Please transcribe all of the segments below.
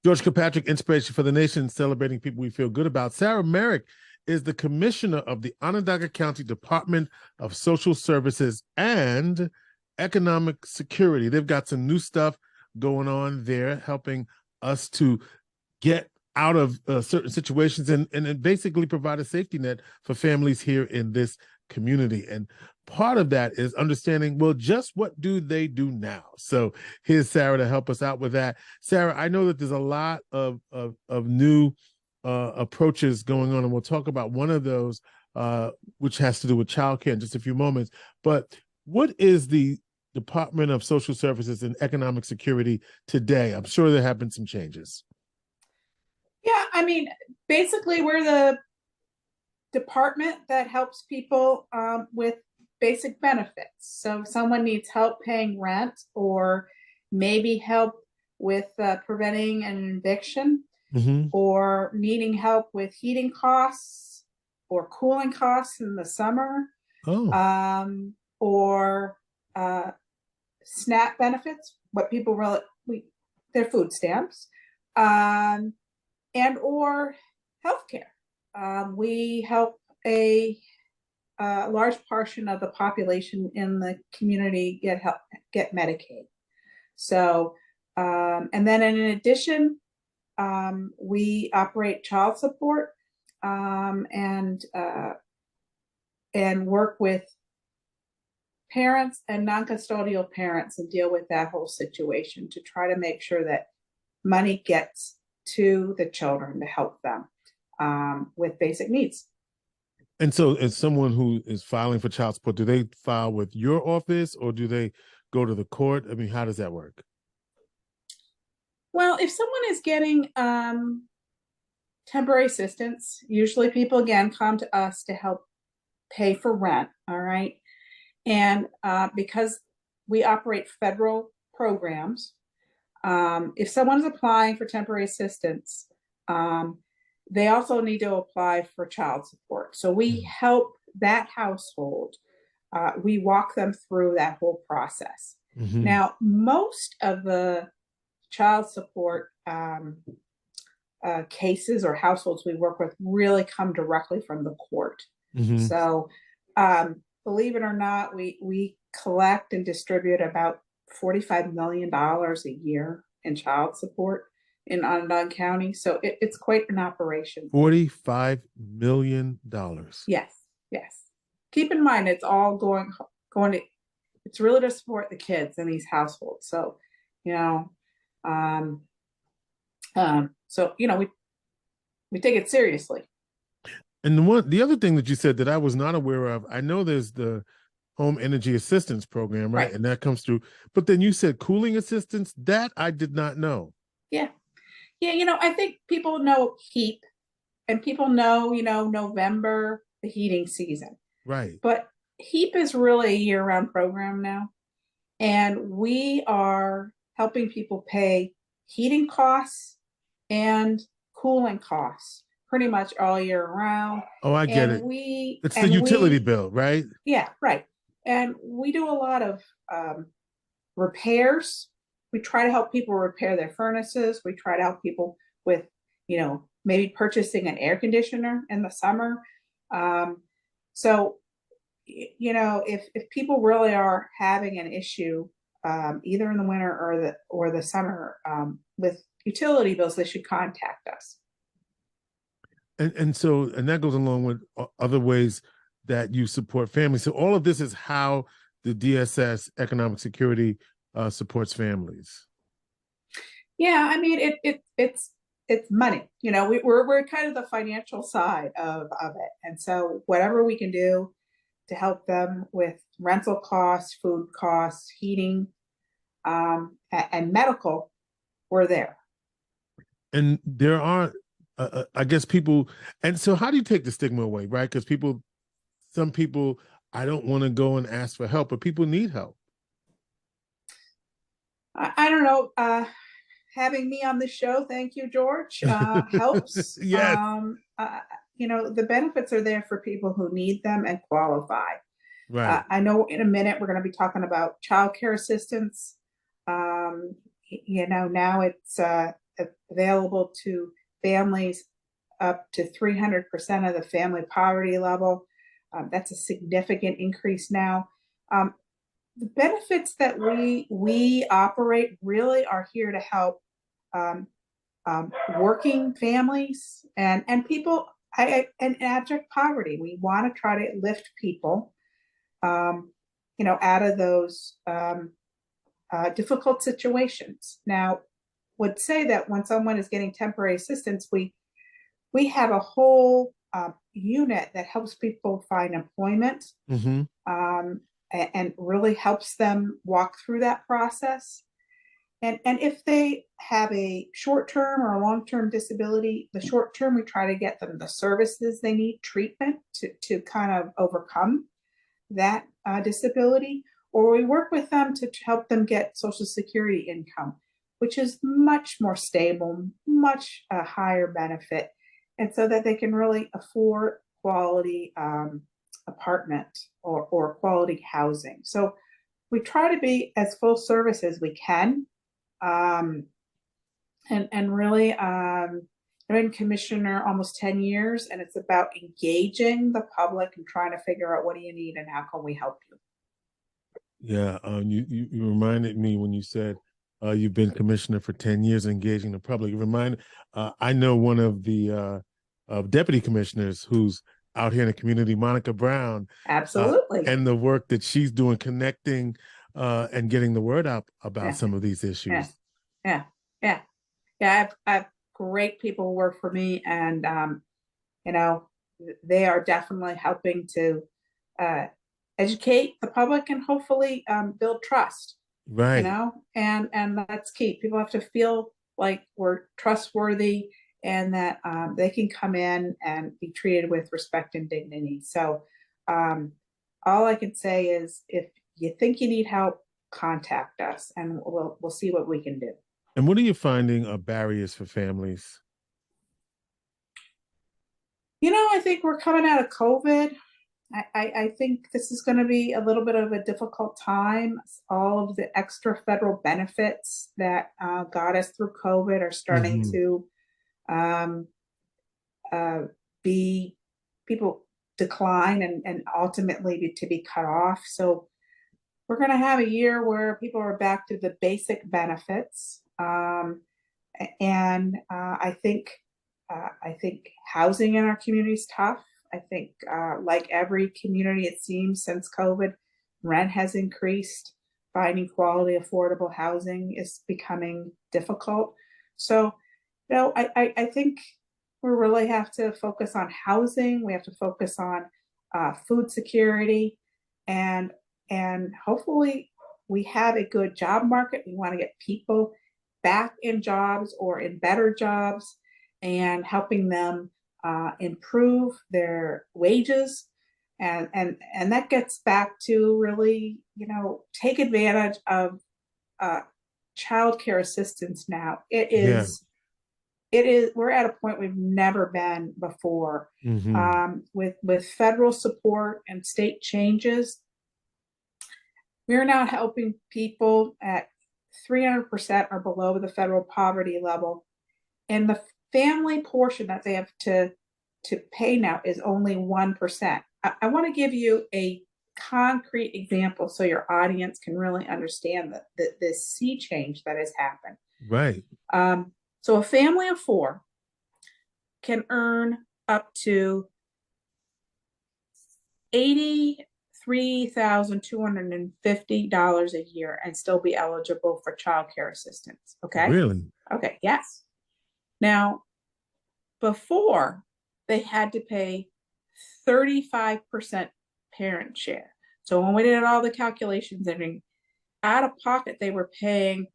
George Kilpatrick, Inspiration for the Nation, celebrating people we feel good about. Sarah Merrick is the commissioner of the Onondaga County Department of Social Services and Economic Security. They've got some new stuff going on there, helping us to get out of certain situations and basically provide a safety net for families here in this community. And part of that is understanding, well, just what do they do now? So here's Sarah to help us out with that. Sarah, I know that there's a lot of new approaches going on, and we'll talk about one of those, which has to do with childcare in just a few moments. But what is the Department of Social Services and Economic Security today? I'm sure there have been some changes. Yeah, I mean, basically, we're the department that helps people with basic benefits. So if someone needs help paying rent or maybe help with preventing an eviction, or needing help with heating costs or cooling costs in the summer, or SNAP benefits, what people their food stamps, and or healthcare. We help a large portion of the population in the community get Medicaid. So, and then in addition, we operate child support and work with parents and non-custodial parents and deal with that whole situation to try to make sure that money gets to the children to help them with basic needs. And so as someone who is filing for child support, do they file with your office or do they go to the court? I mean, how does that work? Well, if someone is getting temporary assistance, usually people, again, come to us to help pay for rent, all right? And because we operate federal programs, if someone's applying for temporary assistance, they also need to apply for child support. So we help that household. We walk them through that whole process. Now, most of the child support cases or households we work with really come directly from the court. So believe it or not, we collect and distribute about $45 million a year in child support in Onondaga County. So it's quite an operation. $45 million. Yes. Keep in mind, it's all going to, it's really to support the kids in these households. So, we take it seriously. And the other thing that you said that I was not aware of, I know there's the Home Energy Assistance Program, right? And that comes through. But then you said cooling assistance. That I did not know. Yeah. I think people know HEAP, and people know, November, the heating season. Right. But HEAP is really a year-round program now, and we are helping people pay heating costs and cooling costs pretty much all year round. Oh, I get it. It's the utility bill, right? Yeah, right. And we do a lot of repairs. We try to help people repair their furnaces. We try to help people with, maybe purchasing an air conditioner in the summer. So, if people really are having an issue, either in the winter or the summer with utility bills, they should contact us. And that goes along with other ways that you support families. So all of this is how the DSS Economic Security supports families. Yeah, I mean it's money. We're kind of the financial side of it, and so whatever we can do to help them with rental costs, food costs, heating, and medical, we're there. And there are, I guess, people. And so how do you take the stigma away, right? Because some people, I don't want to go and ask for help, but people need help. I don't know. Having me on the show, thank you, George, helps. Yes. The benefits are there for people who need them and qualify. Right. I know in a minute we're going to be talking about childcare assistance. Now it's available to families up to 300% of the family poverty level. That's a significant increase now. The benefits that we operate really are here to help working families and people in abject poverty. We want to try to lift people, out of those difficult situations. Now, would say that when someone is getting temporary assistance, we have a whole unit that helps people find employment, and really helps them walk through that process. And if they have a short-term or a long-term disability, the short-term, we try to get them the services they need, treatment to kind of overcome that disability, or we work with them to help them get Social Security income, which is much more stable, much higher benefit, and so that they can really afford quality apartment or quality housing. So we try to be as full service as we can. And really, I've been commissioner almost 10 years, and it's about engaging the public and trying to figure out what do you need and how can we help you. Yeah, you reminded me when you said you've been commissioner for 10 years, engaging the public. I know one of the deputy commissioners who's out here in the community, Monica Brown. Absolutely. And the work that she's doing, connecting and getting the word out about some of these issues. Yeah. I have great people who work for me, and they are definitely helping to educate the public and hopefully build trust. Right. And that's key. People have to feel like we're trustworthy and that they can come in and be treated with respect and dignity. So all I can say is, if you think you need help, contact us and we'll see what we can do. And what are you finding are barriers for families? I think we're coming out of COVID. I think this is going to be a little bit of a difficult time. All of the extra federal benefits that got us through COVID are starting to be people decline and ultimately to be cut off. So we're going to have a year where people are back to the basic benefits. And I think housing in our community is tough. I think like every community, it seems since COVID, rent has increased. Finding quality, affordable housing is becoming difficult. So, I think we really have to focus on housing. We have to focus on food security, and hopefully we have a good job market. We want to get people back in jobs or in better jobs and helping them improve their wages. And that gets back to really, take advantage of child care assistance now. It is, we're at a point we've never been before. With federal support and state changes, we're now helping people at 300% or below the federal poverty level. And the family portion that they have to pay now is only 1%. I want to give you a concrete example so your audience can really understand this sea change that has happened. Right. So a family of 4 can earn up to $83,250 a year and still be eligible for child care assistance. Okay. Really? Okay. Yes. Now, before they had to pay 35% parent share. So when we did all the calculations, out of pocket, they were paying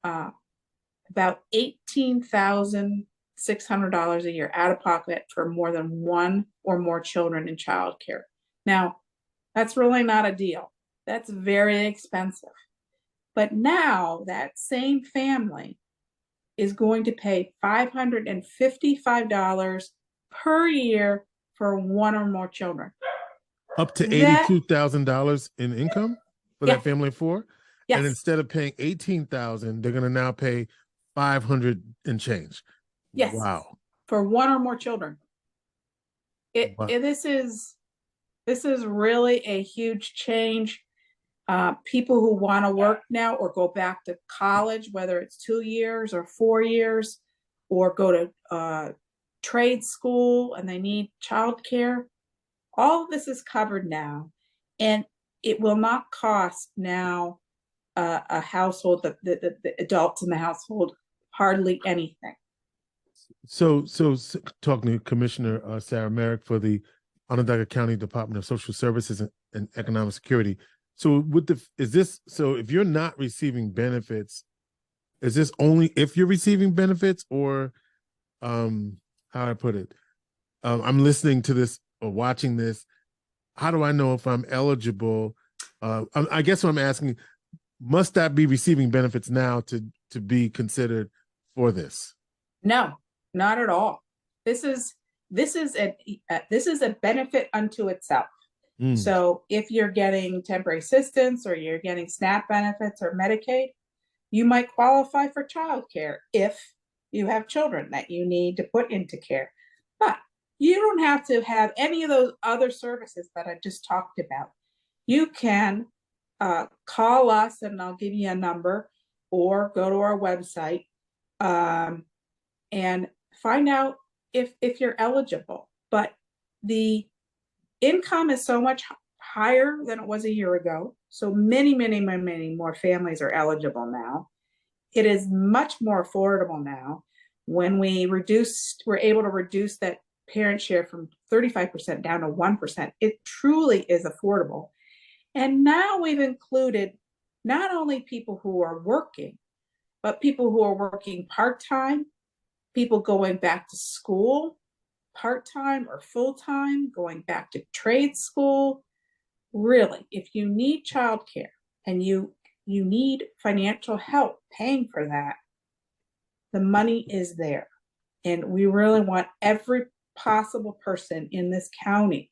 about $18,600 a year out of pocket for more than 1 or more children in child care. Now, that's really not a deal. That's very expensive. But now that same family is going to pay $555 per year for 1 or more children. Up to $82,000 in income for that family of 4? Yes. And instead of paying $18,000, they're going to now pay 500 and change. Yes. Wow. For one or more children. Wow. This is really a huge change. People who want to work now or go back to college, whether it's 2 years or 4 years, or go to trade school and they need childcare, all of this is covered now, and it will not cost now a household, the adults in the household, hardly anything. So talking to Commissioner Sarah Merrick for the Onondaga County Department of Social Services and Economic Security. So if you're not receiving benefits, is this only if you're receiving benefits, or how do I put it? I'm listening to this or watching this. How do I know if I'm eligible? I guess what I'm asking, must I be receiving benefits now to be considered for this? No, not at all. This is a benefit unto itself. So if you're getting temporary assistance or you're getting SNAP benefits or Medicaid, you might qualify for childcare if you have children that you need to put into care. But you don't have to have any of those other services that I just talked about. You can call us and I'll give you a number, or go to our website and find out if you're eligible. But the income is so much higher than it was a year ago. So many more families are eligible now. It is much more affordable now. When we're able to reduce that parent share from 35% down to 1%. It truly is affordable. And now we've included not only people who are working, but people who are working part-time, people going back to school, part-time or full-time, going back to trade school. Really, if you need childcare and you need financial help paying for that, the money is there. And we really want every possible person in this county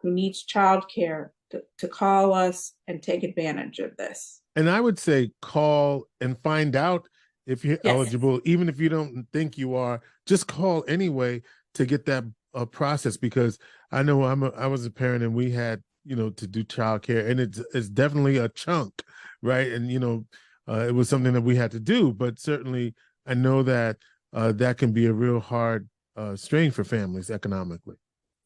who needs childcare to call us and take advantage of this. And I would say call and find out if you're eligible, even if you don't think you are. Just call anyway to get that process, because I know I was a parent and we had to do childcare, and it's definitely a chunk, right? And it was something that we had to do, but certainly I know that that can be a real hard strain for families economically.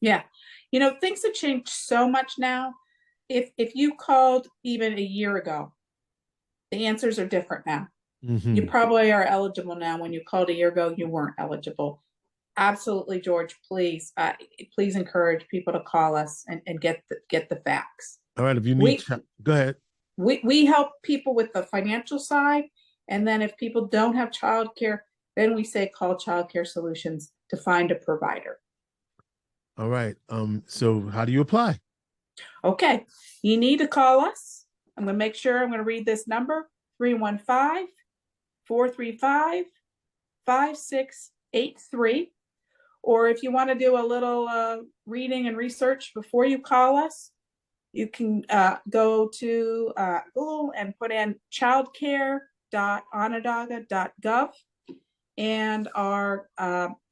Yeah, things have changed so much now. If you called even a year ago, the answers are different now. Mm-hmm. You probably are eligible now. When you called a year ago, you weren't eligible. Absolutely, George. Please encourage people to call us and get the facts. All right. If you need, go ahead. We help people with the financial side, and then if people don't have childcare, then we say call Childcare Solutions to find a provider. All right. So how do you apply? Okay, you need to call us. I'm going to read this number: 315-435-5683. Or if you want to do a little reading and research before you call us, you can go to Google and put in childcare.onondaga.gov, and our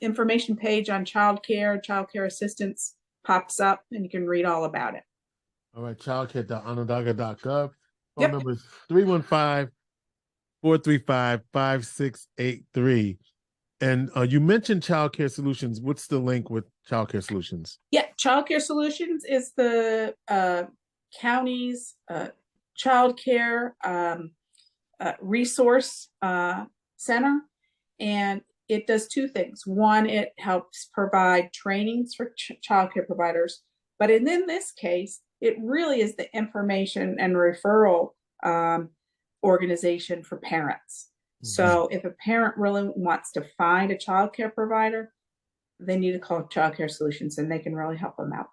information page on childcare assistance pops up, and you can read all about it. All right, childcare.onondaga.gov. Phone number is 315-435-5683. And you mentioned Childcare Solutions. What's the link with Childcare Solutions? Yeah, Childcare Solutions is the county's childcare resource center, and it does two things. One, it helps provide trainings for childcare providers, but in this case, it really is the information and referral organization for parents. So if a parent really wants to find a childcare provider, they need to call Childcare Solutions, and they can really help them out.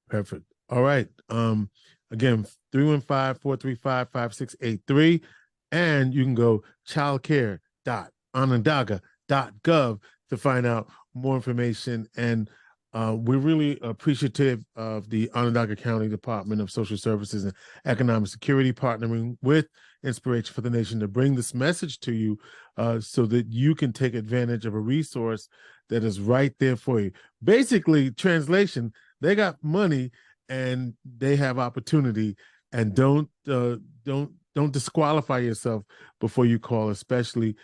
Perfect. All right. Again, 315-435-5683, and you can go childcare.onondaga.gov to find out more information and We're really appreciative of the Onondaga County Department of Social Services and Economic Security partnering with Inspiration for the Nation to bring this message to you so that you can take advantage of a resource that is right there for you. Basically, translation, they got money and they have opportunity, and don't disqualify yourself before you call, especially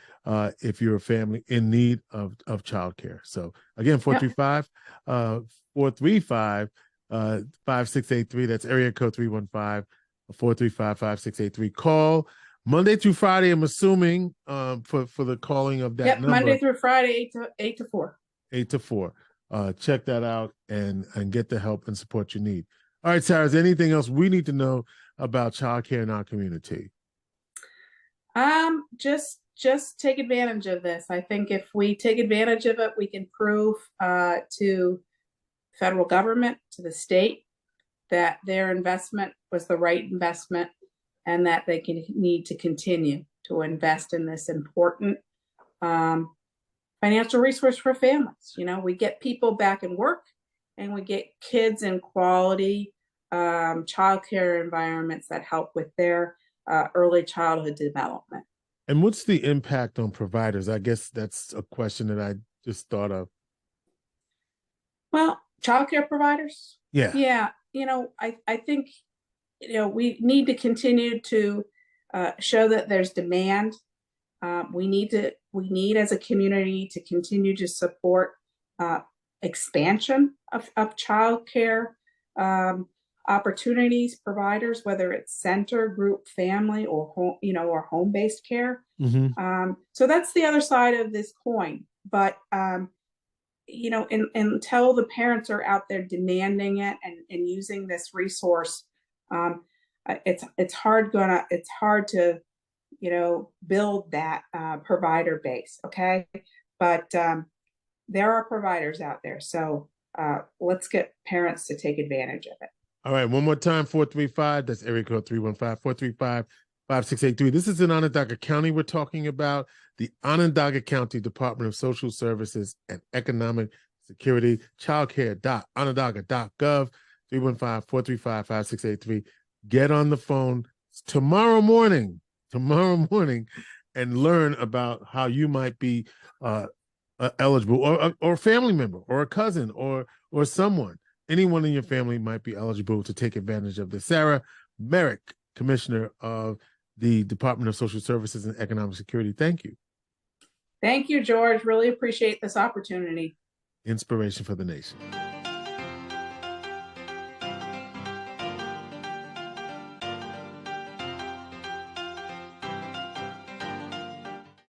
if you're a family in need of childcare. So again, 435-5683. That's area code 315-435-5683. Call Monday through Friday, I'm assuming, for the calling of that number. Monday through Friday, 8 to 4. 8 to 4. Check that out and get the help and support you need. All right, Sarah, is there anything else we need to know about childcare in our community? Just take advantage of this. I think if we take advantage of it, we can prove to federal government, to the state, that their investment was the right investment and that they need to continue to invest in this important financial resource for families. You know, we get people back in work and we get kids in quality childcare environments that help with their early childhood development. And what's the impact on providers? I guess that's a question that I just thought of. Well, childcare providers. Yeah. You know, I think, you know, we need to continue to show that there's demand. We need as a community to continue to support expansion of childcare opportunities, providers, whether it's center, group, family, or home, you know, or home-based care. Mm-hmm. So that's the other side of this coin. But you know, until the parents are out there demanding it and using this resource, it's hard to, you know, build that provider base. Okay, but there are providers out there, so let's get parents to take advantage of it. All right, one more time, 435, that's area code 315-435-5683. This is in Onondaga County we're talking about, the Onondaga County Department of Social Services and Economic Security, childcare.onondaga.gov, 315-435-5683. Get on the phone tomorrow morning, and learn about how you might be eligible, or a family member, or a cousin, or someone. Anyone in your family might be eligible to take advantage of this. Sarah Merrick, Commissioner of the Department of Social Services and Economic Security, thank you. Thank you, George. Really appreciate this opportunity. Inspiration for the Nation.